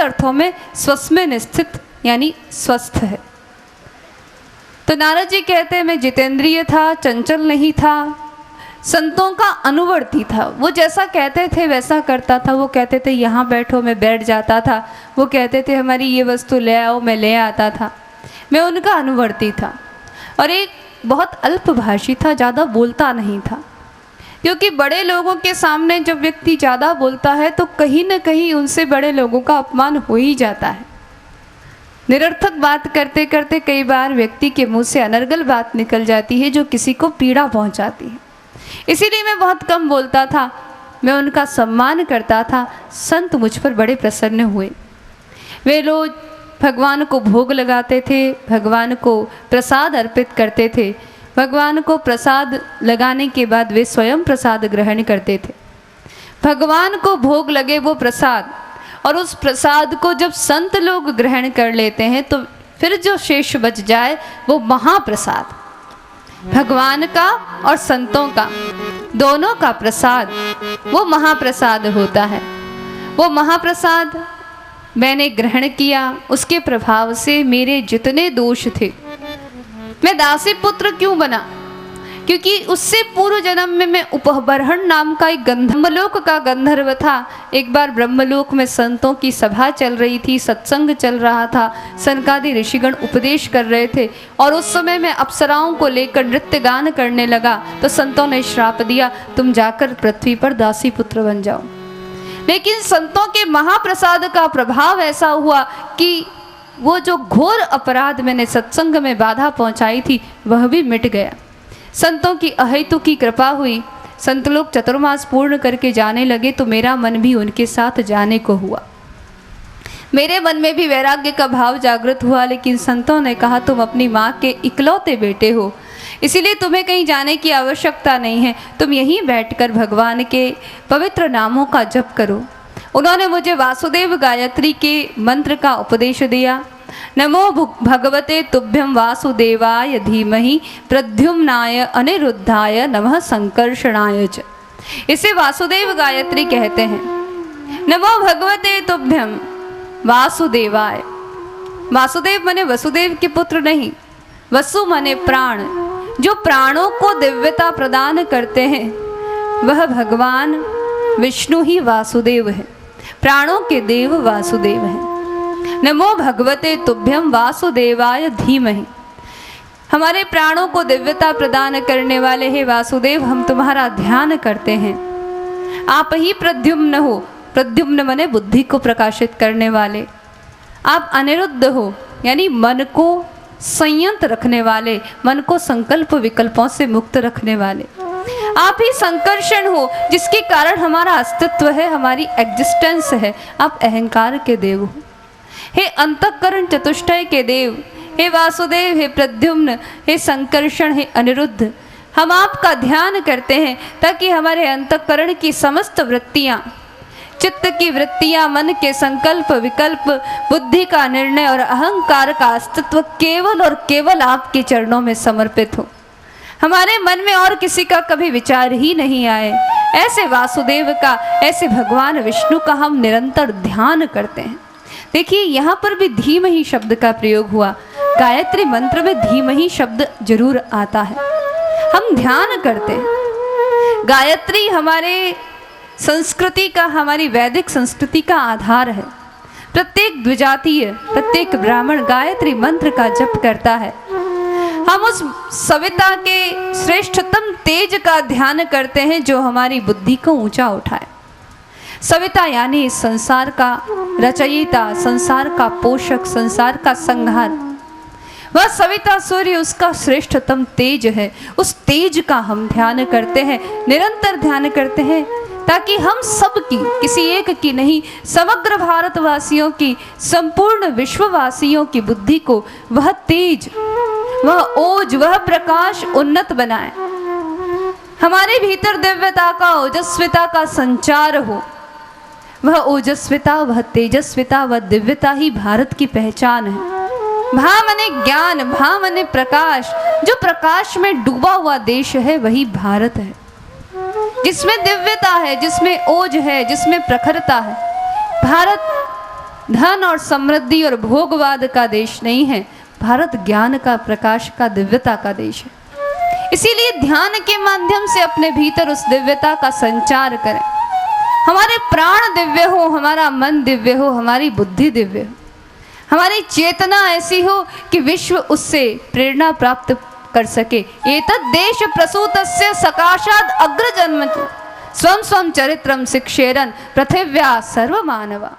अर्थों में स्वस्मिन स्थित यानी स्वस्थ है। तो नारद जी कहते हैं मैं जितेंद्रिय था, चंचल नहीं था, संतों का अनुवर्ती था। वो जैसा कहते थे वैसा करता था। वो कहते थे यहाँ बैठो, मैं बैठ जाता था। वो कहते थे हमारी ये वस्तु ले आओ, मैं ले आता था। मैं उनका अनुवर्ती था। और एक बहुत अल्पभाषी था, ज़्यादा बोलता नहीं था, क्योंकि बड़े लोगों के सामने जब व्यक्ति ज़्यादा बोलता है तो कहीं न कहीं उनसे बड़े लोगों का अपमान हो ही जाता है। निरर्थक बात करते करते कई बार व्यक्ति के मुंह से अनर्गल बात निकल जाती है जो किसी को पीड़ा पहुंचाती है। इसीलिए मैं बहुत कम बोलता था, मैं उनका सम्मान करता था। संत मुझ पर बड़े प्रसन्न हुए। वे लोग भगवान को भोग लगाते थे, भगवान को प्रसाद अर्पित करते थे। भगवान को प्रसाद लगाने के बाद वे स्वयं प्रसाद ग्रहण करते थे। भगवान को भोग लगे वो प्रसाद, और उस प्रसाद को जब संत लोग ग्रहण कर लेते हैं तो फिर जो शेष बच जाए वो महाप्रसाद, भगवान का और संतों का दोनों का प्रसाद, वो महाप्रसाद होता है। वो महाप्रसाद मैंने ग्रहण किया। उसके प्रभाव से मेरे जितने दोष थे, मैं दासी पुत्र क्यों बना? क्योंकि उससे पूर्व जन्म में मैं उपबर्हण नाम का एक ब्रह्मलोक का गंधर्व था। एक बार ब्रह्मलोक में संतों की सभा चल रही थी, सत्संग चल रहा था, सनकादि ऋषिगण उपदेश कर रहे थे, और उस समय मैं अप्सराओं को लेकर नृत्य गान करने लगा तो संतों ने श्राप दिया, तुम जाकर पृथ्वी पर दासी पुत्र बन जाओ। लेकिन संतों के महाप्रसाद का प्रभाव ऐसा हुआ कि वो जो घोर अपराध मैंने सत्संग में बाधा पहुंचाई थी वह भी मिट गया। संतों की अहेतु की कृपा हुई। संत लोग चतुर्मास पूर्ण करके जाने लगे तो मेरा मन भी उनके साथ जाने को हुआ। मेरे मन में भी वैराग्य का भाव जागृत हुआ। लेकिन संतों ने कहा तुम अपनी माँ के इकलौते बेटे हो, इसीलिए तुम्हें कहीं जाने की आवश्यकता नहीं है, तुम यहीं बैठकर भगवान के पवित्र नामों का जप करो। उन्होंने मुझे वासुदेव गायत्री के मंत्र का उपदेश दिया। नमो भगवते तुभ्यं वासुदेवाय धीमहि प्रद्युम्नाय अनिरुद्धाय नमः संकर्षणाय च। इसे वासुदेव गायत्री कहते हैं। नमो भगवते तुभ्यं वासुदेवाय। वासुदेव माने वसुदेव के पुत्र नहीं, वसु माने प्राण। जो प्राणों को दिव्यता प्रदान करते हैं वह भगवान विष्णु ही वासुदेव है। प्राणों के देव वासुदेव हैं। नमो भगवते तुभ्यं वासुदेवाय धीमहि। हमारे प्राणों को दिव्यता प्रदान करने वाले हे वासुदेव, हम तुम्हारा ध्यान करते हैं। आप ही प्रद्युम्न हो। प्रद्युम्न माने बुद्धि को प्रकाशित करने वाले। आप अनिरुद्ध हो, यानी मन को संयत रखने वाले, मन को संकल्प विकल्पों से मुक्त रखने वाले। आप ही संकर्षण हो, जिसके कारण हमारा अस्तित्व है, हमारी एग्जिस्टेंस है। आप अहंकार के देव हो। हे अंतःकरण चतुष्टय के देव, हे वासुदेव, हे प्रद्युम्न, हे संकर्षण, हे अनिरुद्ध, हम आपका ध्यान करते हैं ताकि हमारे अंतःकरण की समस्त वृत्तियाँ, चित्त की वृत्तियाँ, मन के संकल्प विकल्प, बुद्धि का निर्णय और अहंकार का अस्तित्व केवल और केवल आपके चरणों में समर्पित हो। हमारे मन में और किसी का कभी विचार ही नहीं आए। ऐसे वासुदेव का, ऐसे भगवान विष्णु का हम निरंतर ध्यान करते हैं। देखिए यहाँ पर भी धीमहि शब्द का प्रयोग हुआ। गायत्री मंत्र में धीमहि शब्द जरूर आता है। हम ध्यान करते हैं। गायत्री हमारे संस्कृति का, हमारी वैदिक संस्कृति का आधार है। प्रत्येक द्विजातीय, प्रत्येक ब्राह्मण गायत्री मंत्र का जप करता है। हम उस सविता के श्रेष्ठतम तेज का ध्यान करते हैं जो हमारी बुद्धि को ऊंचा उठाए। सविता यानी इस संसार का रचयिता, संसार का पोषक, संसार का संहार। वह सविता सूर्य उसका श्रेष्ठतम तेज है। उस तेज का हम ध्यान करते हैं, निरंतर ध्यान करते हैं, ताकि हम सब की, किसी एक की नहीं, समग्र भारतवासियों की, संपूर्ण विश्ववासियों की बुद्धि को वह तेज, वह ओज, वह प्रकाश उन्नत बनाए। हमारे भीतर दिव्यता का, ओजस्विता का संचार हो। वह ओजस्विता, वह तेजस्विता, वह दिव्यता ही भारत की पहचान है। भा मने ज्ञान, भा मने प्रकाश। जो प्रकाश में डूबा हुआ देश है वही भारत है, जिसमें दिव्यता है, जिसमें ओज है, जिसमें प्रखरता है। भारत धन और समृद्धि और भोगवाद का देश नहीं है। भारत ज्ञान का, प्रकाश का, दिव्यता का देश है। इसीलिए ध्यान के माध्यम से अपने भीतर उस दिव्यता का संचार करें। हमारे प्राण दिव्य हो, हमारा मन दिव्य हो, हमारी बुद्धि दिव्य हो, हमारी चेतना ऐसी हो कि विश्व उससे प्रेरणा प्राप्त कर सके। एतद् देश प्रसूतस्य सकाशाद अग्रजन्म स्वं स्वं चरित्रम शिक्षेरन् पृथिव्या सर्वमानवा।